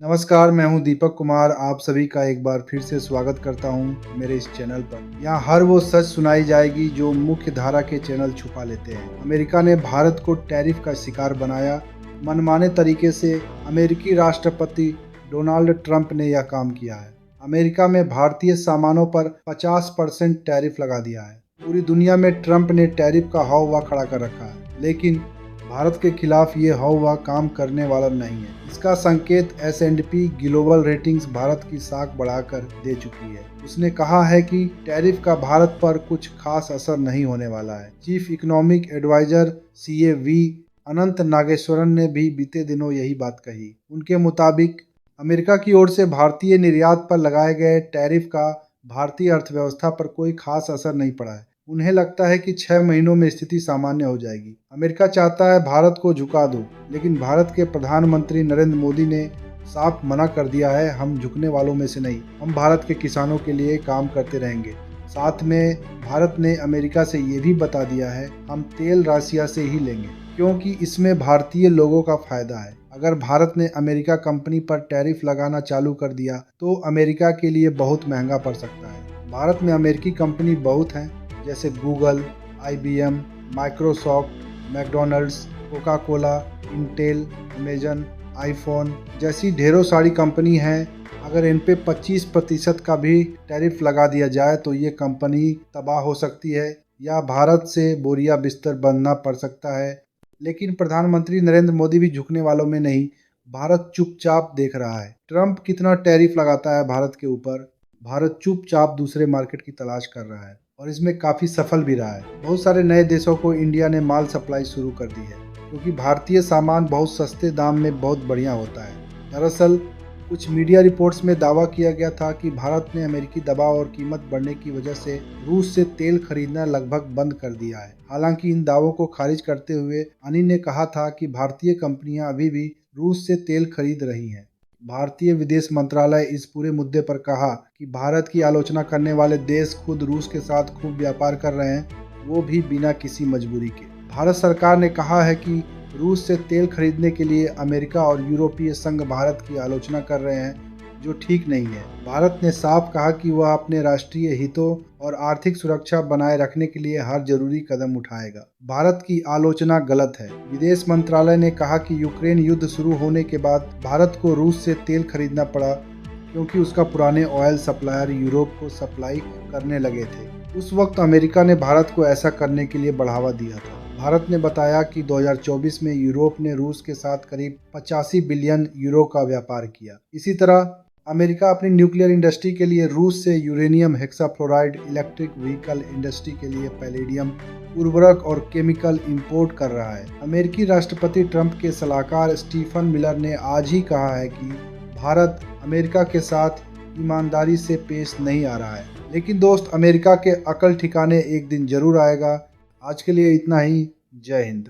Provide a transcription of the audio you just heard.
नमस्कार, मैं हूं दीपक कुमार। आप सभी का एक बार फिर से स्वागत करता हूं मेरे इस चैनल पर। यहां हर वो सच सुनाई जाएगी जो मुख्य धारा के चैनल छुपा लेते हैं। अमेरिका ने भारत को टैरिफ का शिकार बनाया। मनमाने तरीके से अमेरिकी राष्ट्रपति डोनाल्ड ट्रंप ने यह काम किया है। अमेरिका में भारतीय सामानों पर 50% टैरिफ लगा दिया है। पूरी दुनिया में ट्रंप ने टैरिफ का हौवा खड़ा कर रखा है, लेकिन भारत के खिलाफ ये हौवा काम करने वाला नहीं है। इसका संकेत S&P ग्लोबल रेटिंग्स भारत की साख बढ़ाकर दे चुकी है। उसने कहा है कि टैरिफ का भारत पर कुछ खास असर नहीं होने वाला है। चीफ इकोनॉमिक एडवाइजर CAV अनंत नागेश्वरन ने भी बीते दिनों यही बात कही। उनके मुताबिक अमेरिका की ओर से भारतीय निर्यात पर लगाए गए टैरिफ का भारतीय अर्थव्यवस्था पर कोई खास असर नहीं पड़ा है। उन्हें लगता है कि 6 महीनों में स्थिति सामान्य हो जाएगी। अमेरिका चाहता है भारत को झुका दो, लेकिन भारत के प्रधानमंत्री नरेंद्र मोदी ने साफ मना कर दिया है, हम झुकने वालों में से नहीं। हम भारत के किसानों के लिए काम करते रहेंगे। साथ में भारत ने अमेरिका से ये भी बता दिया है, हम तेल रसिया से ही लेंगे, क्योंकि इसमें भारतीय लोगों का फायदा है। अगर भारत ने अमेरिका कंपनी पर टैरिफ लगाना चालू कर दिया तो अमेरिका के लिए बहुत महंगा पड़ सकता है। भारत में अमेरिकी कंपनी बहुत हैं, जैसे Google, IBM, Microsoft, McDonald's, Coca Cola, Intel, Amazon, iPhone जैसी ढेरों सारी कंपनी हैं। अगर इन पे 25% का भी टैरिफ लगा दिया जाए तो ये कंपनी तबाह हो सकती है या भारत से बोरिया बिस्तर बनना पड़ सकता है। लेकिन प्रधानमंत्री नरेंद्र मोदी भी झुकने वालों में नहीं। भारत चुपचाप देख रहा है ट्रंप कितना टैरिफ लगाता है भारत के ऊपर। भारत चुपचाप दूसरे मार्केट की तलाश कर रहा है और इसमें काफ़ी सफल भी रहा है। बहुत सारे नए देशों को इंडिया ने माल सप्लाई शुरू कर दी है, क्योंकि भारतीय सामान बहुत सस्ते दाम में बहुत बढ़िया होता है। दरअसल कुछ मीडिया रिपोर्ट्स में दावा किया गया था कि भारत ने अमेरिकी दबाव और कीमत बढ़ने की वजह से रूस से तेल खरीदना लगभग बंद कर दिया है। हालांकि इन दावों को खारिज करते हुए अनिल ने कहा था कि भारतीय कंपनियां अभी भी रूस से तेल खरीद रही हैं। भारतीय विदेश मंत्रालय इस पूरे मुद्दे पर कहा कि भारत की आलोचना करने वाले देश खुद रूस के साथ खूब व्यापार कर रहे हैं, वो भी बिना किसी मजबूरी के। भारत सरकार ने कहा है कि रूस से तेल खरीदने के लिए अमेरिका और यूरोपीय संघ भारत की आलोचना कर रहे हैं, जो ठीक नहीं है। भारत ने साफ कहा कि वह अपने राष्ट्रीय हितों और आर्थिक सुरक्षा बनाए रखने के लिए हर जरूरी कदम उठाएगा। भारत की आलोचना गलत है। विदेश मंत्रालय ने कहा कि यूक्रेन युद्ध शुरू होने के बाद भारत को रूस से तेल खरीदना पड़ा, क्योंकि उसका पुराने ऑयल सप्लायर यूरोप को सप्लाई करने लगे थे। उस वक्त अमेरिका ने भारत को ऐसा करने के लिए बढ़ावा दिया था। भारत ने बताया कि 2024 में यूरोप ने रूस के साथ करीब 85 बिलियन यूरो का व्यापार किया। इसी तरह अमेरिका अपनी न्यूक्लियर इंडस्ट्री के लिए रूस से uranium hexafluoride, electric vehicle industry के लिए पैलेडियम, उर्वरक और केमिकल इंपोर्ट कर रहा है। अमेरिकी राष्ट्रपति ट्रंप के सलाहकार स्टीफन मिलर ने आज ही कहा है कि भारत अमेरिका के साथ ईमानदारी से पेश नहीं आ रहा है। लेकिन दोस्त, अमेरिका के अकल ठिकाने एक दिन जरूर आएगा। आज के लिए इतना ही। जय हिंद।